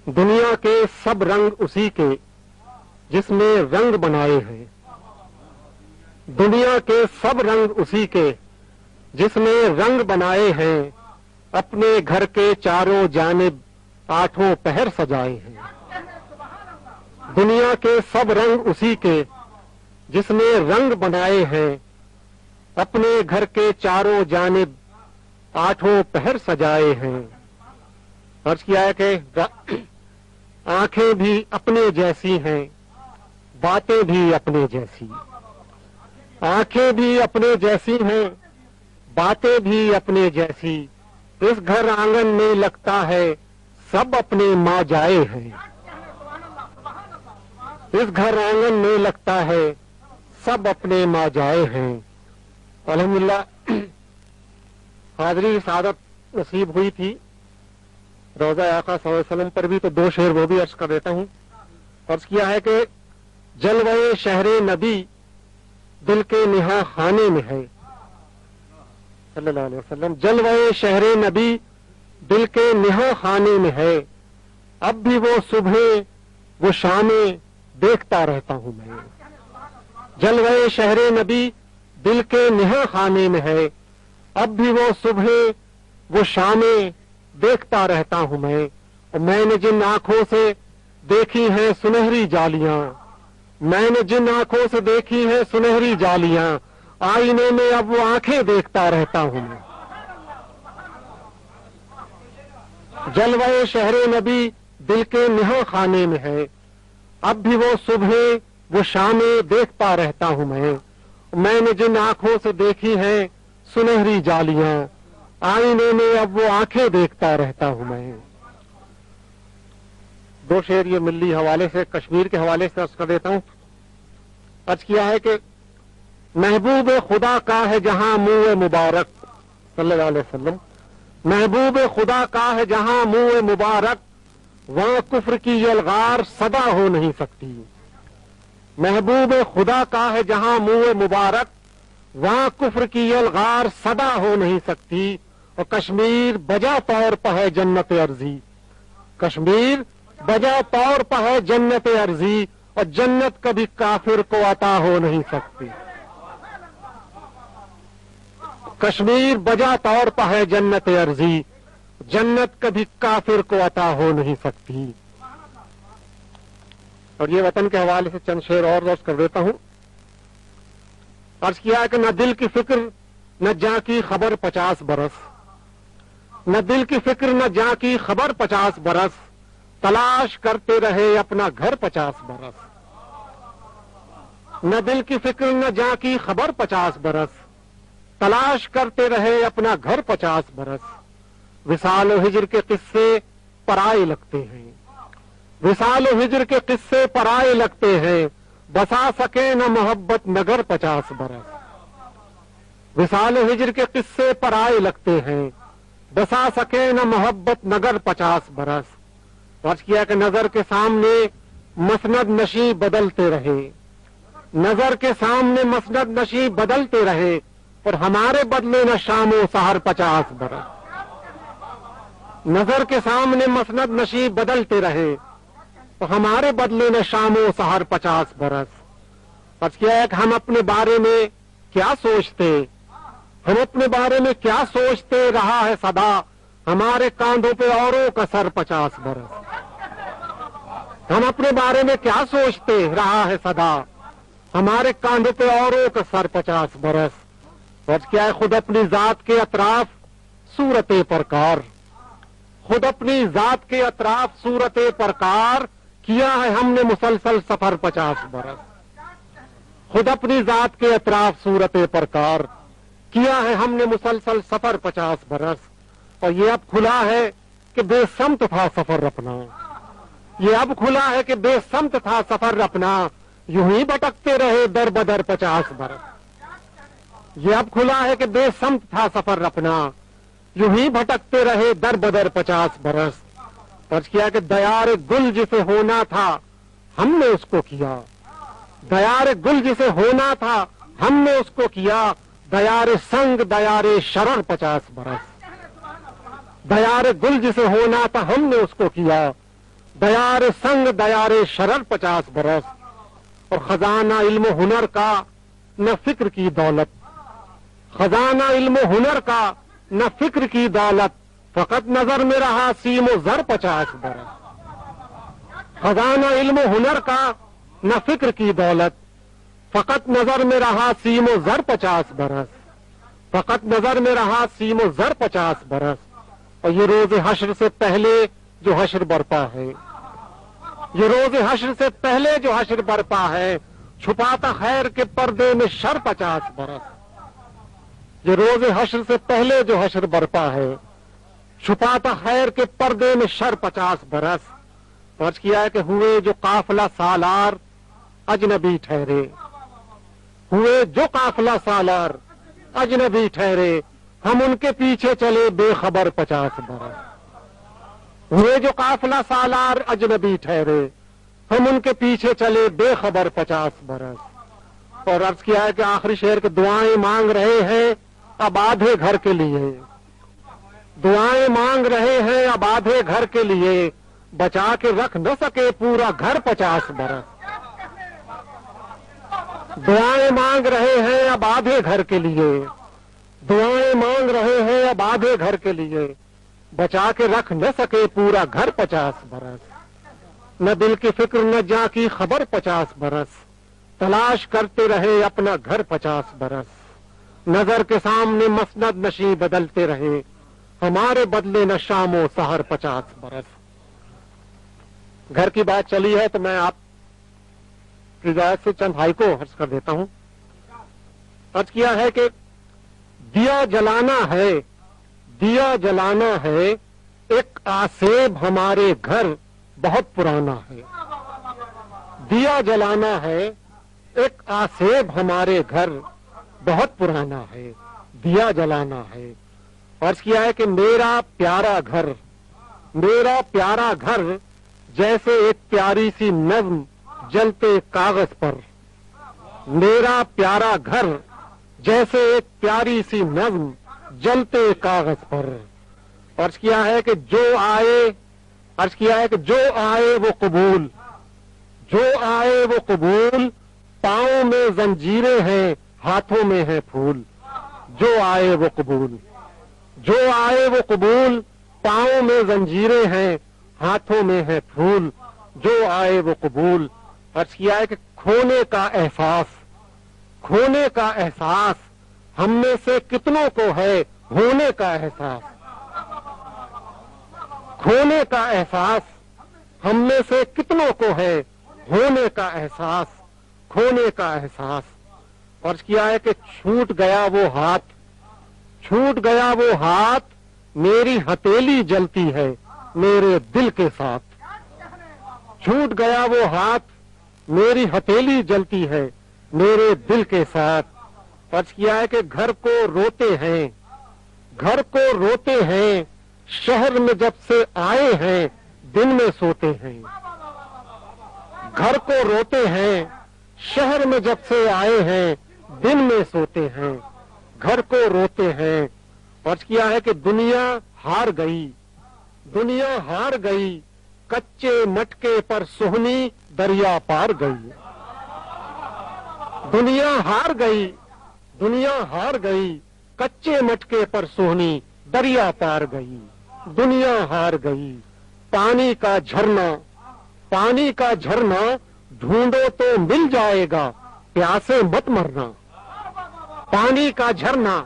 دنیا کے سب رنگ اسی کے جس نے رنگ بنائے ہیں، دنیا کے سب رنگ اسی کے جس نے رنگ بنائے ہیں، اپنے گھر کے چاروں جانب آٹھوں پہر سجائے ہیں۔ دنیا کے سب رنگ اسی کے جس نے رنگ بنائے ہیں، اپنے گھر کے چاروں جانب آٹھوں پہر سجائے ہیں۔ عرض کیا ہے کہ آنکھیں بھی اپنے جیسی ہیں، باتیں بھی اپنے جیسی، آنکھیں بھی اپنے جیسی ہیں، باتیں بھی اپنے جیسی، اس گھر آنگن میں لگتا ہے سب اپنے ماں جائے ہیں، اس گھر آنگن میں لگتا ہے سب اپنے ماں جائے ہیں۔ الحمدللہ حاضری سعادت نصیب ہوئی تھی روضہ آقا صلی اللہ علیہ وسلم پر بھی، تو دو شعر وہ بھی عرض کر دیتا ہوں۔ عرض کیا ہے کہ جلوہ شہر نبی دل کے نہا خانے میں ہے، صلی اللہ علیہ وسلم، جلوہ شہر نبی دل کے نہا خانے میں ہے، اب بھی وہ صبح وہ شامیں دیکھتا رہتا ہوں میں، جلوہ شہر نبی دل کے نہا خانے میں ہے، اب بھی وہ صبح وہ شامیں دیکھتا رہتا ہوں میں، اور میں نے جن آنکھوں سے دیکھی ہیں سنہری جالیاں، میں نے جن آنکھوں سے دیکھی ہیں سنہری جالیاں، آئینے میں اب وہ آنکھیں دیکھتا رہتا ہوں میں، جلوہ شہر نبی دل کے نہا خانے میں ہے، اب بھی وہ صبح وہ شامیں دیکھتا رہتا ہوں میں نے جن آنکھوں سے دیکھی ہیں سنہری جالیاں، آئینے میں اب وہ آنکھیں دیکھتا رہتا ہوں میں۔ دو شعر یہ ملی حوالے سے، کشمیر کے حوالے سے عرض کر دیتا ہوں۔ عرض کیا ہے کہ محبوب خدا کا ہے جہاں منہ مبارک، صلی اللہ علیہ وسلم، محبوب خدا کا ہے جہاں منہ مبارک، وہاں کفر کی یلغار صدا ہو نہیں سکتی، محبوب خدا کا ہے جہاں منہ مبارک، وہاں کفر کی یلغار صدا ہو نہیں سکتی، اور کشمیر بجا طور پر ہے جنت ارضی، کشمیر بجا طور پر ہے جنت ارضی، اور جنت کبھی کافر کو عطا ہو نہیں سکتی، کشمیر بجا طور پر ہے جنت ارضی، جنت کبھی کافر کو عطا ہو نہیں سکتی۔ اور یہ وطن کے حوالے سے چند شعر اور روز کر دیتا ہوں۔ عرض کیا ہے کہ نہ دل کی فکر نہ جاں کی خبر 50 برس، نہ دل کی فکر نہ جاں کی خبر 50 برس، تلاش کرتے رہے اپنا گھر 50 برس، نہ دل کی فکر نہ جاں کی خبر 50 برس، تلاش کرتے رہے اپنا گھر 50 برس، وصال و ہجر کے قصے پرائے لگتے ہیں، وصال و ہجر کے قصے پرائے لگتے ہیں، بسا سکے نہ محبت نگر 50 برس، وصال و ہجر کے قصے پرائے لگتے ہیں، بسا سکے نہ محبت نگر 50 برس۔ عرض کیا کہ نظر کے سامنے مسند نشیں بدلتے رہے، نظر کے سامنے مسند نشیں بدلتے رہے، اور ہمارے بدلے نہ شام و سحر 50 برس، نظر کے سامنے مسند نشیں بدلتے رہے، تو ہمارے بدلے نہ شام و سحر 50 برس۔ عرض کیا ہے کہ ہم اپنے بارے میں کیا سوچتے، ہم اپنے بارے میں کیا سوچتے، رہا ہے صدا ہمارے کاندھوں پہ اوروں کا سر 50 برس، ہم اپنے بارے میں کیا سوچتے، رہا ہے صدا ہمارے کاندھوں پہ اوروں کا سر 50 برس۔ عرض کیا ہے خود اپنی ذات کے اطراف صورت پرکار، خود اپنی ذات کے اطراف صورت پرکار، کیا ہے ہم نے مسلسل سفر 50 برس، خود اپنی ذات کے اطراف صورت پرکار، کیا ہے ہم نے مسلسل سفر 50 برس، اور یہ اب کھلا ہے کہ بے سمت تھا سفر اپنا، یہ اب کھلا ہے کہ بے سمت تھا سفر اپنا، یوں ہی بھٹکتے رہے در بدر 50 برس، یہ اب کھلا ہے کہ بے سمت تھا سفر اپنا، یوں ہی بھٹکتے رہے در بدر 50 برس۔ عرض کیا کہ دیار گل جسے ہونا تھا ہم نے اس کو کیا، دیار گل جسے ہونا تھا ہم نے اس کو کیا، دیار سنگ دیار شرر 50 برس، دیار گل جسے ہونا تھا ہم نے اس کو کیا، دیار سنگ دیار شرر 50 برس، اور خزانہ علم و ہنر کا نہ فکر کی دولت، خزانہ علم و ہنر کا نہ فکر کی دولت، فقط نظر میں رہا سیم و زر 50 برس، خزانہ علم و ہنر کا نہ فکر کی دولت، فقط نظر میں رہا سیم و زر 50 برس، فقط نظر میں رہا سیم و زر 50 برس۔ اور یہ روز حشر سے پہلے جو حشر برپا ہے، یہ روز حشر سے پہلے جو حشر برپا ہے، چھپاتا خیر کے پردے میں شر 50 برس، یہ روز حشر سے پہلے جو حشر برپا ہے، چھپاتا خیر کے پردے میں شر 50 برس۔ فرض کیا ہے کہ ہوئے جو قافلہ سالار اجنبی ٹھہرے، ہوئے جو قافلہ سالار اجنبی ٹھہرے، ہم ان کے پیچھے چلے بے خبر 50 برس، ہوئے جو قافلہ سالار اجنبی ٹھہرے، ہم ان کے پیچھے چلے بے خبر 50 برس۔ اور عرض کیا ہے کہ آخری شعر کے دعائیں مانگ رہے ہیں اب آدھے گھر کے لیے، دعائیں مانگ رہے ہیں اب آدھے گھر کے لیے، بچا کے رکھ نہ سکے پورا گھر 50 برس، دعائیں مانگ رہے ہیں اب آدھے گھر کے لیے، دعائیں مانگ رہے ہیں اب آدھے گھر کے لیے، بچا کے رکھ نہ سکے پورا گھر 50 برس، نہ دل کی فکر نہ جاں کی خبر 50 برس، تلاش کرتے رہے اپنا گھر 50 برس، نظر کے سامنے مسند نشیں بدلتے رہے، ہمارے بدلے نہ شام و سحر 50 برس۔ گھر کی بات چلی ہے تو میں آپ کی اجازت سے چند بھائی کو عرض کر دیتا ہوں۔ عرض کیا ہے کہ دیا جلانا ہے، دیا جلانا ہے، ایک آسیب ہمارے گھر بہت پرانا ہے، دیا جلانا ہے، ایک آسیب ہمارے گھر بہت پرانا ہے، دیا جلانا ہے۔ عرض کیا ہے کہ میرا پیارا گھر، میرا پیارا گھر جیسے ایک پیاری سی نظم جلتے کاغذ پر، میرا پیارا گھر جیسے ایک پیاری سی نظم جلتے کاغذ پر۔ عرض کیا ہے کہ جو آئے، عرض کیا ہے کہ جو آئے وہ قبول، جو آئے وہ قبول، پاؤں میں زنجیریں ہیں ہاتھوں میں ہے پھول، جو آئے وہ قبول، جو آئے وہ قبول، پاؤں میں زنجیریں ہیں ہاتھوں میں ہے پھول، جو آئے وہ قبول۔ عرض کیا ہے کہ کھونے کا احساس، کھونے کا احساس ہم میں سے کتنوں کو ہے ہونے کا احساس، کھونے کا احساس ہم میں سے کتنوں کو ہے ہونے کا احساس، کھونے کا احساس۔ عرض کیا ہے کہ چھوٹ گیا وہ ہاتھ، چھوٹ گیا وہ ہاتھ، میری ہتھیلی جلتی ہے میرے دل کے ساتھ، چھوٹ گیا وہ ہاتھ، میری ہتھیلی جلتی ہے میرے دل کے ساتھ۔ عرض کیا ہے کہ گھر کو روتے ہیں، گھر کو روتے ہیں، شہر میں جب سے آئے ہیں دن میں سوتے ہیں، گھر کو روتے ہیں، شہر میں جب سے آئے ہیں دن میں سوتے ہیں، گھر کو روتے ہیں۔ عرض کیا ہے کہ دنیا ہار گئی، دنیا ہار گئی، کچے مٹکے پر سہنی دریا پار گئی، دنیا ہار گئی، دنیا ہار گئی، کچے مٹکے پر سہنی دریا پار گئی، دنیا ہار گئی۔ پانی کا جھرنا، پانی کا جھرنا ڈھونڈو تو مل جائے گا، پیاسے مت مرنا، پانی کا جھرنا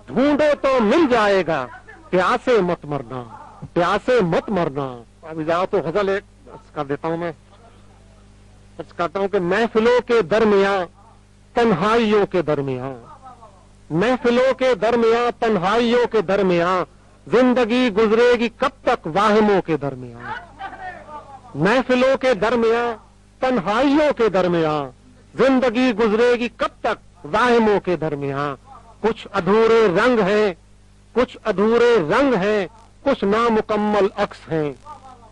ڈھونڈو تو مل جائے گا، پیاسے مت مرنا، پیاسے مت مرنا۔ اب اجازت تو غزل ایک کر دیتا ہوں، میں کرتا ہوں کہ محفلوں کے درمیان، تنہائیوں کے درمیان، محفلوں کے درمیان، تنہائیوں کے درمیان، زندگی گزرے گی کب تک واہموں کے درمیان، محفلوں کے درمیان، تنہائیوں کے درمیان، زندگی گزرے گی کب تک واہموں کے درمیان۔ کچھ ادھورے رنگ ہیں، کچھ ادھورے رنگ ہیں، کچھ نامکمل عکس ہیں،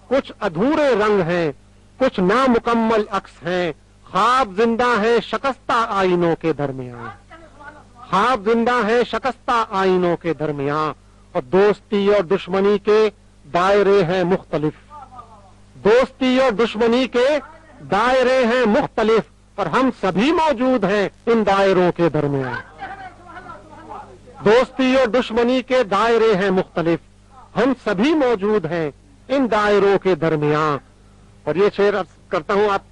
کچھ ادھورے رنگ ہیں، کچھ نامکمل عکس ہیں، خواب زندہ ہے شکستہ آئینوں کے درمیان، خواب زندہ ہے شکستہ آئینوں کے درمیان، اور دوستی اور دشمنی کے دائرے ہیں مختلف، دوستی دوستی اور دشمنی کے دائرے ہیں مختلف اور ہم سبھی موجود ہیں ان دائروں کے درمیان. دوستی اور دشمنی کے دائرے ہیں مختلف، ہم سبھی موجود ہیں ان دائروں کے درمیان. اور یہ شعر عرض کرتا ہوں آپ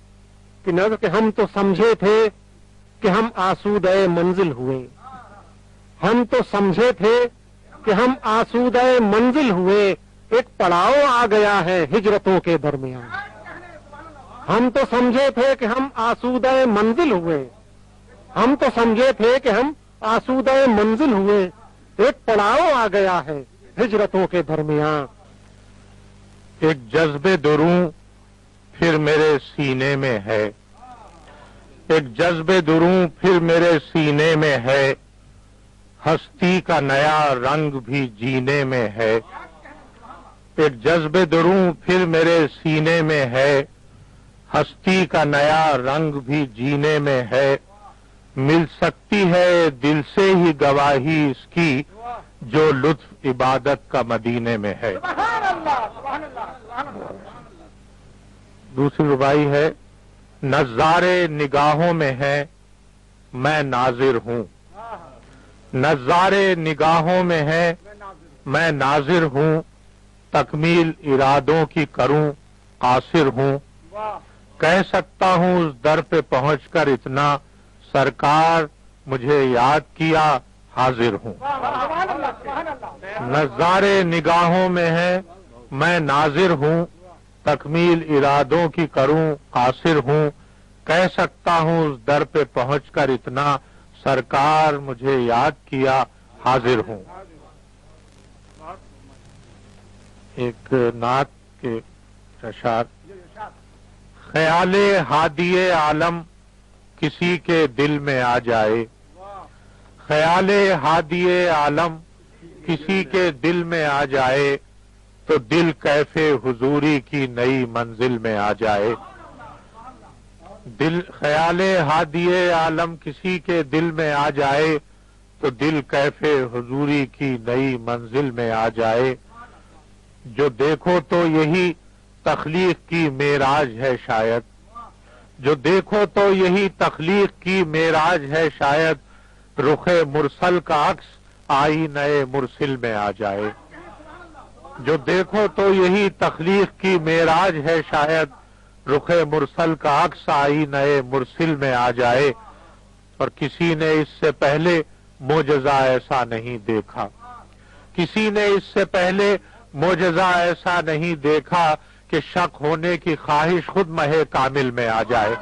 کی نظر کہ ہم تو سمجھے تھے کہ ہم آسودہ منزل ہوئے، ہم تو سمجھے تھے کہ ہم آسودہ منزل ہوئے، ایک پڑاؤ آ گیا ہے ہجرتوں کے درمیان. ہم تو سمجھے تھے کہ ہم آسودہ منزل ہوئے، ہم تو سمجھے تھے کہ ہم آسودہ منزل ہوئے، ایک پڑاؤ آ گیا ہے ہجرتوں کے درمیان. ایک جذبے دروں پھر میرے سینے میں ہے، ایک جذبے دروں پھر میرے سینے میں ہے، ہستی کا نیا رنگ بھی جینے میں ہے. ایک جذبے دروں پھر میرے سینے میں ہے، ہستی کا نیا رنگ بھی جینے میں ہے. مل سکتی ہے دل سے ہی گواہی اس کی، جو لطف عبادت کا مدینے میں ہے. دوسری ربائی ہے، نظارے نگاہوں میں ہے میں ناظر ہوں. نظارے نگاہوں میں ہے میں ناظر ہوں، تکمیل ارادوں کی کروں قاصر ہوں. کہہ سکتا ہوں اس در پہ پہنچ کر اتنا، سرکار مجھے یاد کیا حاضر ہوں. نظارے نگاہوں میں ہے میں ناظر ہوں، تکمیل ارادوں کی کروں قاصر ہوں. کہہ سکتا ہوں اس در پہ پہنچ کر اتنا، سرکار مجھے یاد کیا حاضر ہوں. ایک نعت کے اشعار، خیال ہادی عالم کسی کے دل میں آ جائے، خیال ہادی عالم کسی کے دل میں آ جائے، تو دل کیف حضوری کی نئی منزل میں آ جائے. خیال ہادی عالم کسی کے دل میں آ جائے، تو دل کیف حضوری کی نئی منزل میں آ جائے. جو دیکھو تو یہی تخلیق کی معراج ہے شاید، جو دیکھو تو یہی تخلیق کی معراج ہے شاید، رخ مرسل کا عکس آئی نئے مرسل میں آ جائے. جو دیکھو تو یہی تخلیق کی معراج ہے شاید، رخ مرسل کا عکس آئی نئے مرسل میں آ جائے. اور کسی نے اس سے پہلے معجزہ ایسا نہیں دیکھا، کسی نے اس سے پہلے معجزہ ایسا نہیں دیکھا کہ شک ہونے کی خواہش خود مہے کامل میں آ جائے.